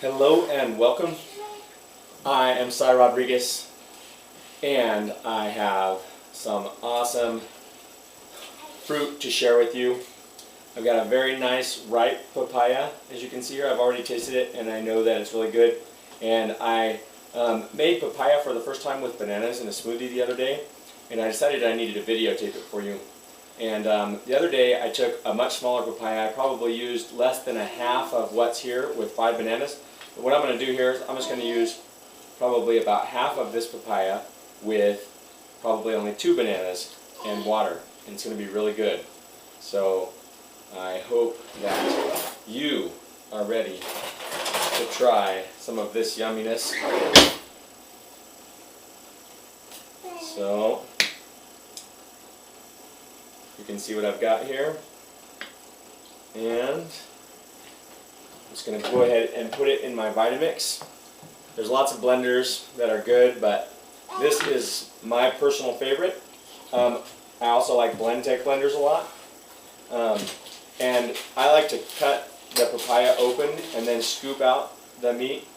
Hello and welcome. I am Cy Rodriguez and I have some awesome fruit to share with you. I've got a very nice ripe papaya. As you can see here, I've already tasted it and I know that it's really good. And I made papaya for the first time with bananas in a smoothie the other day, and I decided I needed to videotape it for you. And the other day I took a much smaller papaya. I probably used less than a half of what's here with 5 bananas. But what I'm going to do here is I'm just going to use probably about half of this papaya with probably only 2 bananas and water. And it's going to be really good. So I hope that you are ready to try some of this yumminess. So you can see what I've got here, and I'm just going to go ahead and put it in my Vitamix. There's lots of blenders that are good, but this is my personal favorite. I also like Blendtec blenders a lot, and I like to cut the papaya open and then scoop out the meat.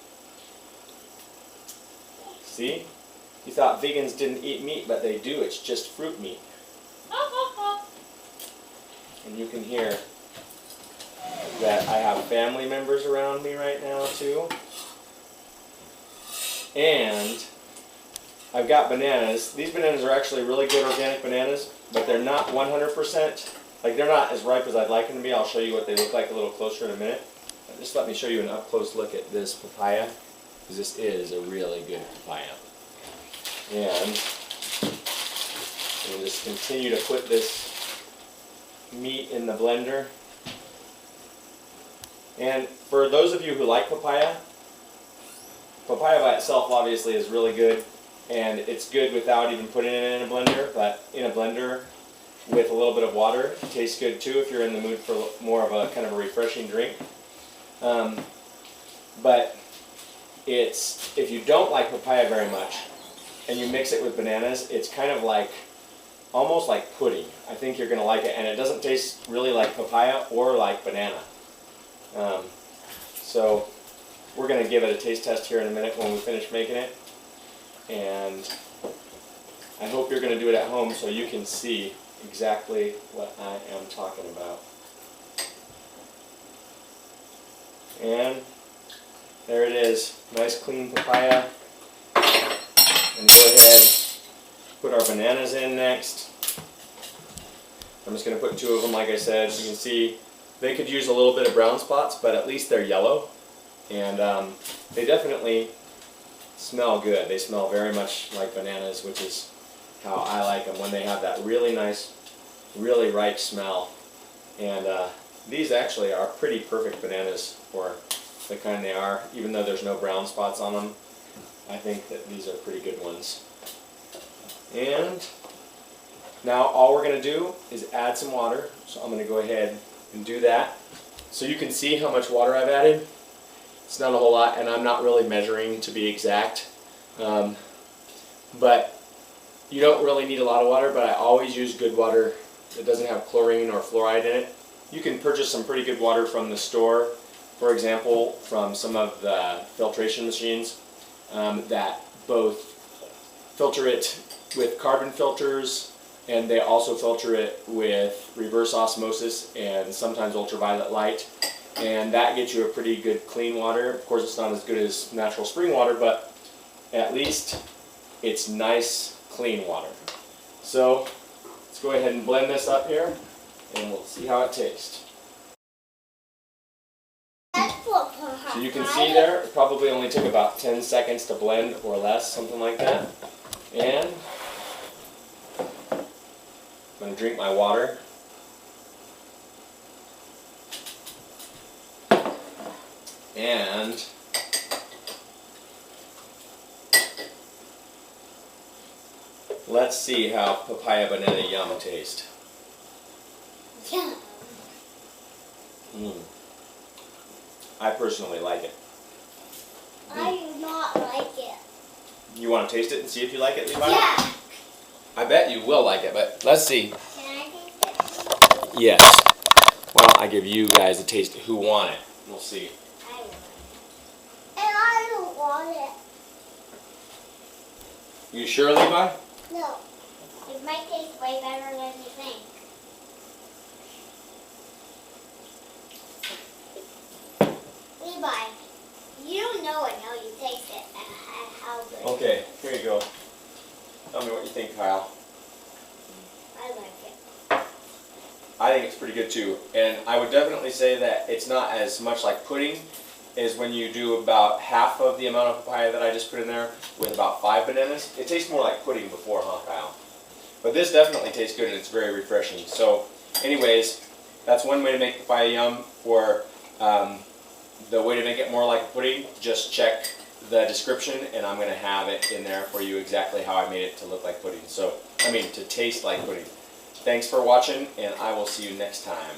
See? You thought vegans didn't eat meat, but they do. It's just fruit meat. And you can hear that I have family members around me right now too. And I've got bananas. These bananas are actually really good organic bananas, but they're not 100%. Like, they're not as ripe as I'd like them to be. I'll show you what they look like a little closer in a minute. Just let me show you an up-close look at this papaya, because this is a really good papaya. And we'll just continue to put this meat in the blender. And for those of you who like papaya, papaya by itself obviously is really good, and it's good without even putting it in a blender, but in a blender with a little bit of water, it tastes good too if you're in the mood for more of a kind of a refreshing drink. But if you don't like papaya very much and you mix it with bananas, it's kind of like almost like pudding. I think you're going to like it, and it doesn't taste really like papaya or like banana. So we're going to give it a taste test here in a minute when we finish making it, and I hope you're going to do it at home so you can see exactly what I am talking about. And there it is, nice clean papaya. And go ahead, put our bananas in next. I'm just going to put 2 of them, like I said. You can see they could use a little bit of brown spots, but at least they're yellow. And they definitely smell good. They smell very much like bananas, which is how I like them, when they have that really nice, really ripe smell. And these actually are pretty perfect bananas for the kind they are, even though there's no brown spots on them. I think that these are pretty good ones. And now all we're going to do is add some water. So I'm going to go ahead and do that. So you can see how much water I've added. It's not a whole lot, and I'm not really measuring to be exact. But you don't really need a lot of water, but I always use good water that doesn't have chlorine or fluoride in it. You can purchase some pretty good water from the store, for example, from some of the filtration machines that both filter it with carbon filters, and they also filter it with reverse osmosis and sometimes ultraviolet light, and that gets you a pretty good clean water. Of course, it's not as good as natural spring water, but at least it's nice clean water. So let's go ahead and blend this up here and we'll see how it tastes. So you can see there, it probably only took about 10 seconds to blend or less, something like that. And I'm going to drink my water. And let's see how papaya banana yum tastes. Yum. I personally like it. I do not like it. You want to taste it and see if you like it, Levi? Yeah. I bet you will like it, but let's see. Can I taste it? Yes. Why don't I give you guys a taste who want it? We'll see. I will. want it. You sure, Levi? No. It might taste way better than you think. Levi, you don't know it until you taste it and how good. Okay, here you go. Tell me what you think, Kyle. I like it. I think it's pretty good too. And I would definitely say that it's not as much like pudding as when you do about half of the amount of papaya that I just put in there with about 5 bananas. It tastes more like pudding before, huh, Kyle? But this definitely tastes good and it's very refreshing. So anyways, that's one way to make papaya yum. For the way to make it more like pudding, just check the description and I'm going to have it in there for you exactly how I made it to look like pudding. So, I mean, to taste like pudding. Thanks for watching and I will see you next time.